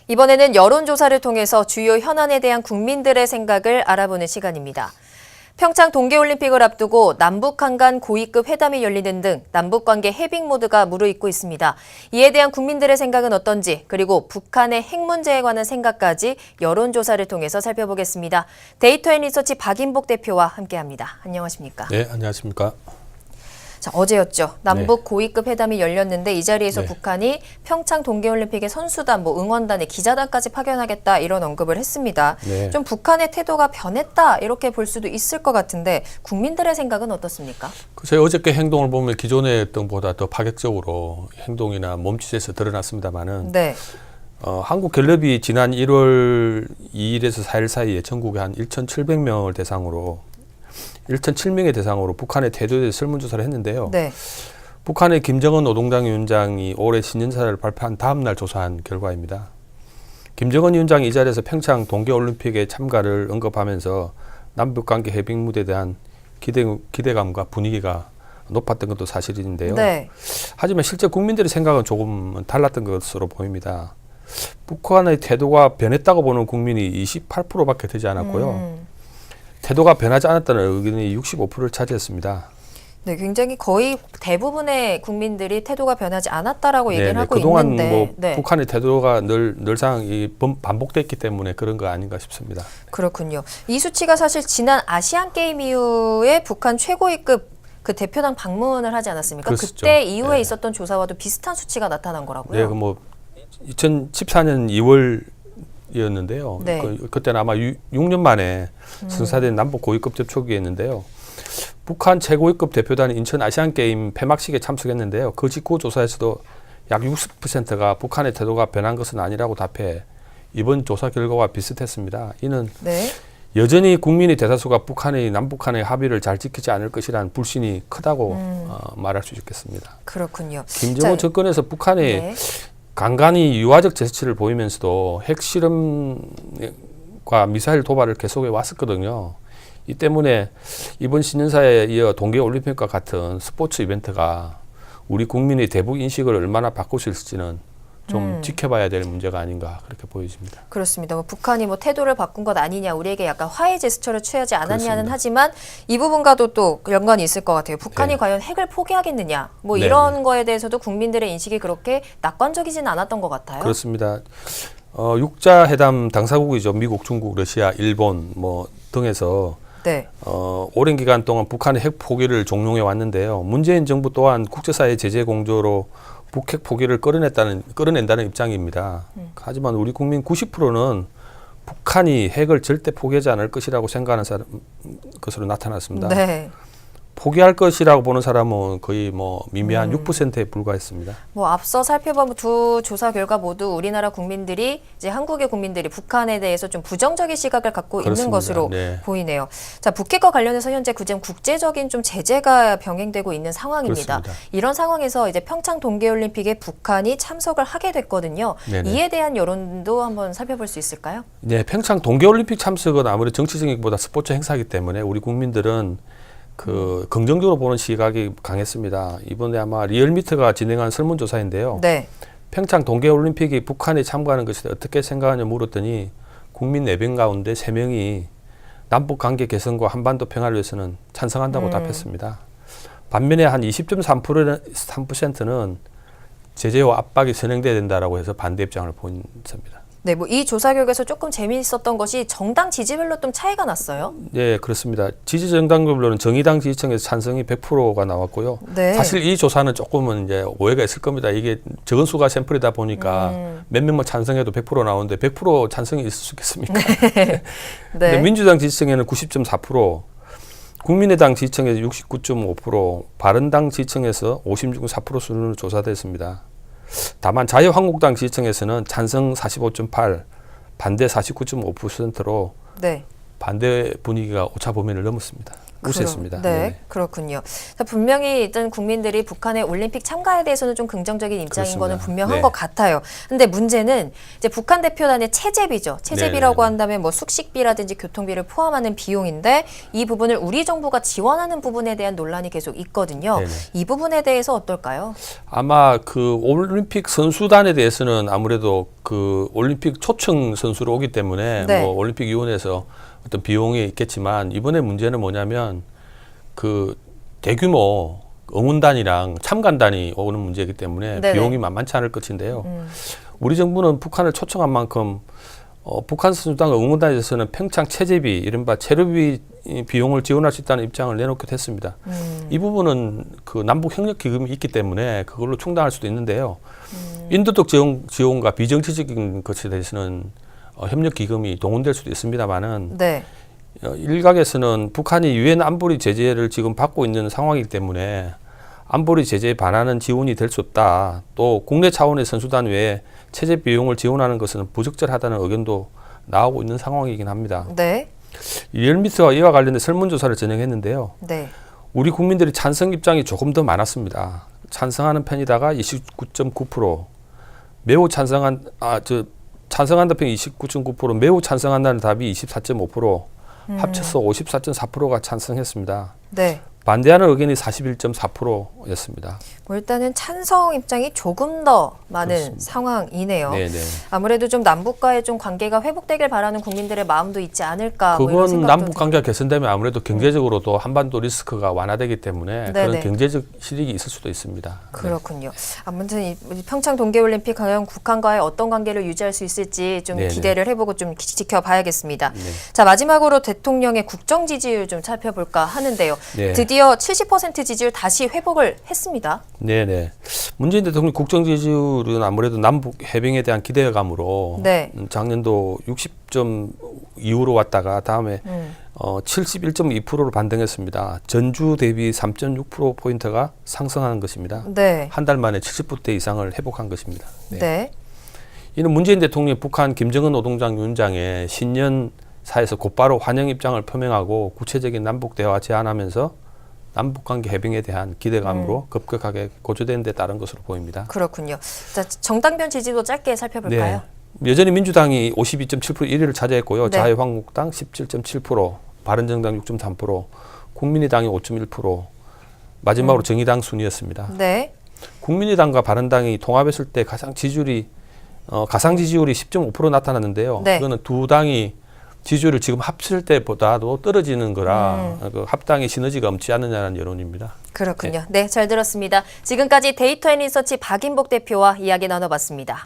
이번에는 여론조사를 통해서 주요 현안에 대한 국민들의 생각을 알아보는 시간입니다. 평창 동계올림픽을 앞두고 남북한 간 고위급 회담이 열리는 등 남북관계 해빙 모드가 무르익고 있습니다. 이에 대한 국민들의 생각은 어떤지, 그리고 북한의 핵 문제에 관한 생각까지 여론조사를 통해서 살펴보겠습니다. 데이터앤리서치 박인복 대표와 함께합니다. 안녕하십니까? 네, 안녕하십니까? 자, 어제였죠. 남북 네. 고위급 회담이 열렸는데 이 자리에서 네. 북한이 평창 동계올림픽의 선수단, 응원단에 기자단까지 파견하겠다 이런 언급을 했습니다. 네. 좀 북한의 태도가 변했다 이렇게 볼 수도 있을 것 같은데 국민들의 생각은 어떻습니까? 제 어저께 행동을 보면 기존의 했던 보다 더 파격적으로 행동이나 몸짓에서 드러났습니다만은 네. 한국갤럽이 지난 1월 2일에서 4일 사이에 전국에 한 1,700명을 대상으로 1,007명의 대상으로 북한의 태도에 대해서 설문조사를 했는데요. 네. 북한의 김정은 노동당 위원장이 올해 신년사를 발표한 다음 날 조사한 결과입니다. 김정은 위원장이 이 자리에서 평창 동계올림픽에 참가를 언급하면서 남북관계 해빙 무대에 대한 기대감과 분위기가 높았던 것도 사실인데요. 네. 하지만 실제 국민들의 생각은 조금 달랐던 것으로 보입니다. 북한의 태도가 변했다고 보는 국민이 28%밖에 되지 않았고요. 태도가 변하지 않았다는 의견이 65%를 차지했습니다. 네, 굉장히 거의 대부분의 국민들이 태도가 변하지 않았다라고 얘기를 하고 그동안 있는데 네. 북한의 태도가 늘상 반복됐기 때문에 그런 거 아닌가 싶습니다. 그렇군요. 이 수치가 사실 지난 아시안 게임 이후에 북한 최고위급 그 대표단 방문을 하지 않았습니까? 그렇죠. 그때 이후에 네. 있었던 조사와도 비슷한 수치가 나타난 거라고요. 네, 2014년 2월이었는데요. 네. 그때는 아마 6년 만에 선사된 남북 고위급 접촉이었는데요. 북한 최고위급 대표단이 인천 아시안게임 폐막식에 참석했는데요. 그 직후 조사에서도 약 60%가 북한의 태도가 변한 것은 아니라고 답해 이번 조사 결과와 비슷했습니다. 이는 네. 여전히 국민의 대다수가 남북한의 합의를 잘 지키지 않을 것이라는 불신이 크다고 말할 수 있겠습니다. 그렇군요. 김정은 정권에서 북한의 네. 간간히 유화적 제스처를 보이면서도 핵실험과 미사일 도발을 계속해 왔었거든요. 이 때문에 이번 신년사에 이어 동계올림픽과 같은 스포츠 이벤트가 우리 국민의 대북 인식을 얼마나 바꿀 수 있을지는 좀 지켜봐야 될 문제가 아닌가 그렇게 보여집니다. 그렇습니다. 북한이 태도를 바꾼 것 아니냐, 우리에게 약간 화해 제스처를 취하지 않았냐는 그렇습니다. 하지만 이 부분과도 또 연관이 있을 것 같아요. 북한이 네. 과연 핵을 포기하겠느냐, 네, 이런 거에 대해서도 국민들의 인식이 그렇게 낙관적이지는 않았던 것 같아요. 그렇습니다. 육자 회담 당사국이죠. 미국, 중국, 러시아, 일본 등에서 네. 오랜 기간 동안 북한의 핵 포기를 종용해 왔는데요. 문재인 정부 또한 국제사회 제재 공조로 북핵 포기를 끌어낸다는 입장입니다. 하지만 우리 국민 90%는 북한이 핵을 절대 포기하지 않을 것이라고 생각하는 것으로 나타났습니다. 네. 포기할 것이라고 보는 사람은 거의 미미한 6%에 불과했습니다. 앞서 살펴본 두 조사 결과 모두 우리나라 국민들이, 이제 한국의 국민들이 북한에 대해서 좀 부정적인 시각을 갖고 그렇습니다. 있는 것으로 네. 보이네요. 자, 북핵과 관련해서 현재 국제적인 좀 제재가 병행되고 있는 상황입니다. 그렇습니다. 이런 상황에서 이제 평창 동계올림픽에 북한이 참석을 하게 됐거든요. 네네. 이에 대한 여론도 한번 살펴볼 수 있을까요? 네, 평창 동계올림픽 참석은 아무래도 정치적인 것보다 스포츠 행사이기 때문에 우리 국민들은 긍정적으로 보는 시각이 강했습니다. 이번에 아마 리얼미터가 진행한 설문조사인데요. 네. 평창 동계올림픽이 북한이 참가하는 것에 어떻게 생각하냐 물었더니 국민 4명 가운데 3명이 남북관계 개선과 한반도 평화를 위해서는 찬성한다고 답했습니다. 반면에 한 20.3%는 제재와 압박이 선행돼야 된다라고 해서 반대 입장을 보였습니다. 네, 이 조사 결과에서 조금 재미있었던 것이 정당 지지별로 좀 차이가 났어요. 네, 그렇습니다. 지지 정당별로는 정의당 지지층에서 찬성이 100%가 나왔고요. 네. 사실 이 조사는 조금은 이제 오해가 있을 겁니다. 이게 적은 수가 샘플이다 보니까 몇 명만 찬성해도 100% 나오는데 100% 찬성이 있을 수 있겠습니까? 네. 근데 민주당 지지층에는 90.4%, 국민의당 지지층에서 69.5%, 바른당 지지층에서 56.4% 수준으로 조사됐습니다. 다만 자유한국당 지지층에서는 찬성 45.8, 반대 49.5%로 네. 반대 분위기가 오차 범위를 넘었습니다. 우세했습니다. 네, 네네. 그렇군요. 자, 분명히 일단 국민들이 북한의 올림픽 참가에 대해서는 좀 긍정적인 입장인 그렇습니다. 거는 분명한 네. 것 같아요. 근데 문제는 이제 북한 대표단의 체제비죠. 체제비라고 네네네. 한다면 뭐 숙식비라든지 교통비를 포함하는 비용인데 이 부분을 우리 정부가 지원하는 부분에 대한 논란이 계속 있거든요. 네네. 이 부분에 대해서 어떨까요? 아마 그 올림픽 선수단에 대해서는 아무래도 그 올림픽 초청 선수로 오기 때문에 네. 뭐 올림픽 위원회에서 어떤 비용이 있겠지만 이번에 문제는 뭐냐면 그 대규모 응원단이랑 참관단이 오는 문제이기 때문에 네네. 비용이 만만치 않을 것인데요. 우리 정부는 북한을 초청한 만큼 북한 선수단과 응원단에 대해서는 평창 체제비, 이른바 체류비 비용을 지원할 수 있다는 입장을 내놓기도 했습니다. 이 부분은 그 남북 협력 기금이 있기 때문에 그걸로 충당할 수도 있는데요. 인도적 지원과 비정치적인 것에 대해서는 협력 기금이 동원될 수도 있습니다만은 네. 일각에서는 북한이 유엔 안보리 제재를 지금 받고 있는 상황이기 때문에 안보리 제재에 반하는 지원이 될 수 없다. 또 국내 차원의 선수단 외에 체제 비용을 지원하는 것은 부적절하다는 의견도 나오고 있는 상황이긴 합니다. 네. 리얼미터가 이와 관련된 설문조사를 진행했는데요. 네. 우리 국민들이 찬성 입장이 조금 더 많았습니다. 찬성하는 편이다가 29.9%, 매우 찬성한다 편이 29.9%, 매우 찬성한다는 답이 24.5%, 합쳐서 54.4%가 찬성했습니다. 네. 반대하는 의견이 41.4%였습니다. 뭐 일단은 찬성 입장이 조금 더 많은 그렇습니다. 상황이네요. 네네. 아무래도 좀 남북과의 좀 관계가 회복되길 바라는 국민들의 마음도 있지 않을까. 뭐 이런 그건 생각도 남북 관계가 개선되면 아무래도 경제적으로도 한반도 리스크가 완화되기 때문에 네네. 그런 경제적 실익이 있을 수도 있습니다. 그렇군요. 아무튼 이 평창 동계올림픽 과연 북한과의 어떤 관계를 유지할 수 있을지 좀 네네. 기대를 해보고 좀 지켜봐야겠습니다. 네. 자, 마지막으로 대통령의 국정 지지율 좀 살펴볼까 하는데요. 네. 드디어 70% 지지율 다시 회복을 했습니다. 네네. 문재인 대통령 국정 지지율은 아무래도 남북 해빙에 대한 기대감으로 네. 작년도 60점 이후로 왔다가 다음에 71.2%로 반등했습니다. 전주 대비 3.6%포인트가 상승한 것입니다. 네. 한 달 만에 70% 이상을 회복한 것입니다. 네. 네. 이는 문재인 대통령이 북한 김정은 노동당 위원장의 신년사에서 곧바로 환영 입장을 표명하고 구체적인 남북 대화 제안하면서 남북관계 해빙에 대한 기대감으로 급격하게 고조된 데 따른 것으로 보입니다. 그렇군요. 자, 정당별 지지도 짧게 살펴볼까요? 네. 여전히 민주당이 52.7% 1위를 차지했고요. 네. 자유한국당 17.7%, 바른정당 6.3%, 국민의당이 5.1%, 마지막으로 정의당 순이었습니다. 네. 국민의당과 바른당이 통합했을 때 가상 지지율이 10.5% 나타났는데요. 네. 그거는 두 당이 지지율을 지금 합칠 때보다도 떨어지는 거라 그 합당의 시너지가 없지 않느냐는 여론입니다. 그렇군요. 네, 잘 들었습니다. 지금까지 데이터 앤 리서치 박인복 대표와 이야기 나눠봤습니다.